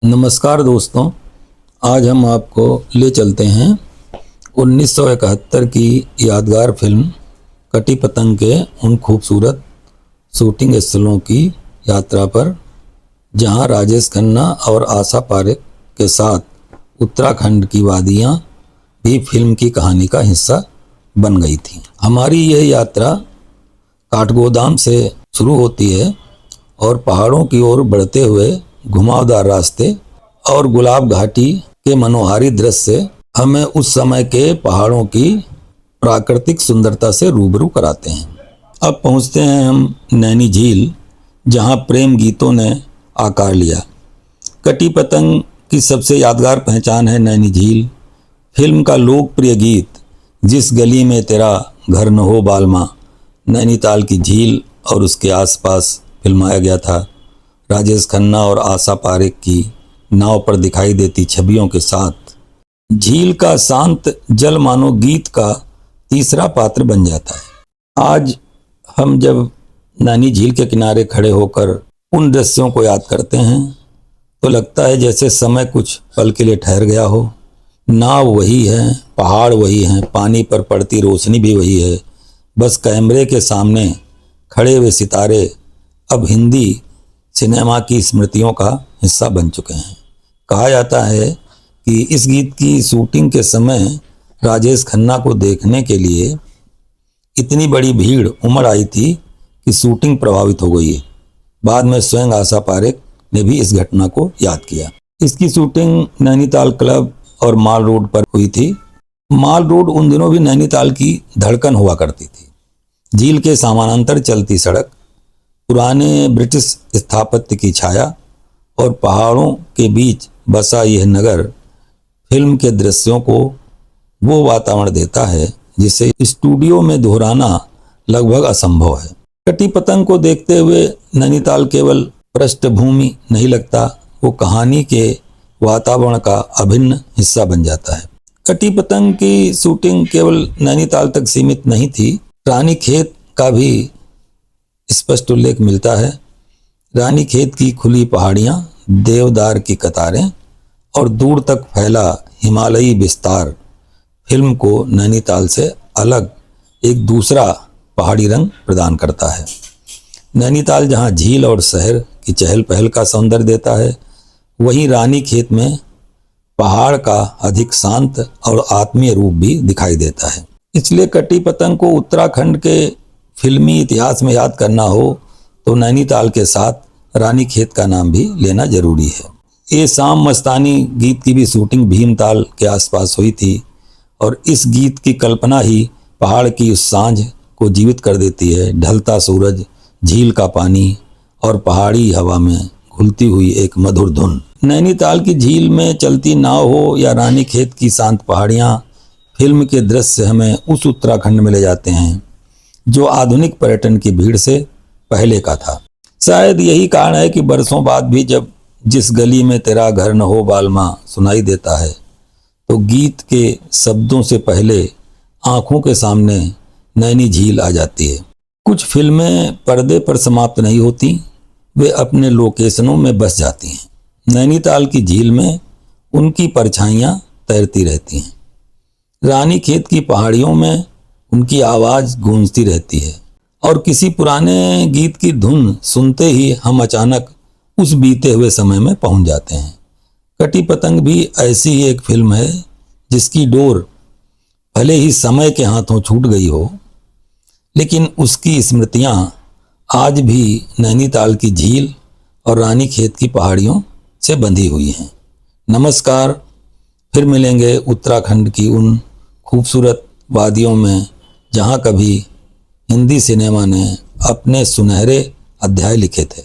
नमस्कार दोस्तों, आज हम आपको ले चलते हैं 1971 की यादगार फिल्म कटी पतंग के उन खूबसूरत शूटिंग स्थलों की यात्रा पर जहां राजेश खन्ना और आशा पारेख के साथ उत्तराखंड की वादियां भी फिल्म की कहानी का हिस्सा बन गई थी। हमारी यह यात्रा काठगोदाम से शुरू होती है और पहाड़ों की ओर बढ़ते हुए घुमावदार रास्ते और गुलाब घाटी के मनोहारी दृश्य से हमें उस समय के पहाड़ों की प्राकृतिक सुंदरता से रूबरू कराते हैं। अब पहुंचते हैं हम नैनी झील, जहां प्रेम गीतों ने आकार लिया। कटी पतंग की सबसे यादगार पहचान है नैनी झील। फिल्म का लोकप्रिय गीत जिस गली में तेरा घर न हो बालमा नैनीताल की झील और उसके आसपास फिल्माया गया था। राजेश खन्ना और आशा पारेख की नाव पर दिखाई देती छवियों के साथ झील का शांत जल मानो गीत का तीसरा पात्र बन जाता है। आज हम जब नैनी झील के किनारे खड़े होकर उन दृश्यों को याद करते हैं तो लगता है जैसे समय कुछ पल के लिए ठहर गया हो। नाव वही है, पहाड़ वही हैं, पानी पर पड़ती रोशनी भी वही है। बस कैमरे के सामने खड़े हुए सितारे अब हिंदी सिनेमा की स्मृतियों का हिस्सा बन चुके हैं। कहा जाता है कि इस गीत की शूटिंग के समय राजेश खन्ना को देखने के लिए इतनी बड़ी भीड़ उमड़ आई थी कि शूटिंग प्रभावित हो गई। बाद में स्वयं आशा पारेख ने भी इस घटना को याद किया। इसकी शूटिंग नैनीताल क्लब और माल रोड पर हुई थी। माल रोड उन दिनों भी नैनीताल की धड़कन हुआ करती थी। झील के समानांतर चलती सड़क, पुराने ब्रिटिश स्थापत्य की छाया और पहाड़ों के बीच बसा यह नगर फिल्म के दृश्यों को वो वातावरण देता है जिसे स्टूडियो में दोहराना लगभग असंभव है। कटी पतंग को देखते हुए नैनीताल केवल पृष्ठभूमि नहीं लगता, वो कहानी के वातावरण का अभिन्न हिस्सा बन जाता है। कटी पतंग की शूटिंग केवल नैनीताल तक सीमित नहीं थी। रानीखेत का भी स्पष्ट उल्लेख मिलता है। रानीखेत की खुली पहाड़ियां, देवदार की कतारें और दूर तक फैला हिमालयी विस्तार फिल्म को नैनीताल से अलग एक दूसरा पहाड़ी रंग प्रदान करता है। नैनीताल जहां झील और शहर की चहल पहल का सौंदर्य देता है, वहीं रानीखेत में पहाड़ का अधिक शांत और आत्मीय रूप भी दिखाई देता है। इसलिए कटी पतंग को उत्तराखंड के फिल्मी इतिहास में याद करना हो तो नैनीताल के साथ रानीखेत का नाम भी लेना जरूरी है। ये शाम मस्तानी गीत की भी शूटिंग भीमताल के आसपास हुई थी और इस गीत की कल्पना ही पहाड़ की उस सांझ को जीवित कर देती है। ढलता सूरज, झील का पानी और पहाड़ी हवा में घुलती हुई एक मधुर धुन। नैनीताल की झील में चलती नाव हो या रानीखेत की शांत पहाड़ियाँ, फिल्म के दृश्य हमें उस उत्तराखंड में ले जाते हैं जो आधुनिक पर्यटन की भीड़ से पहले का था। शायद यही कारण है कि बरसों बाद भी जब जिस गली में तेरा घर न हो बालमा सुनाई देता है तो गीत के शब्दों से पहले आंखों के सामने नैनी झील आ जाती है। कुछ फिल्में पर्दे पर समाप्त नहीं होती, वे अपने लोकेशनों में बस जाती हैं। नैनीताल की झील में उनकी परछाइयाँ तैरती रहती हैं। रानीखेत की पहाड़ियों में उनकी आवाज़ गूंजती रहती है और किसी पुराने गीत की धुन सुनते ही हम अचानक उस बीते हुए समय में पहुंच जाते हैं। कटी पतंग भी ऐसी ही एक फिल्म है जिसकी डोर भले ही समय के हाथों छूट गई हो, लेकिन उसकी स्मृतियां आज भी नैनीताल की झील और रानीखेत की पहाड़ियों से बंधी हुई हैं। नमस्कार, फिर मिलेंगे उत्तराखंड की उन खूबसूरत वादियों में जहां कभी हिंदी सिनेमा ने अपने सुनहरे अध्याय लिखे थे।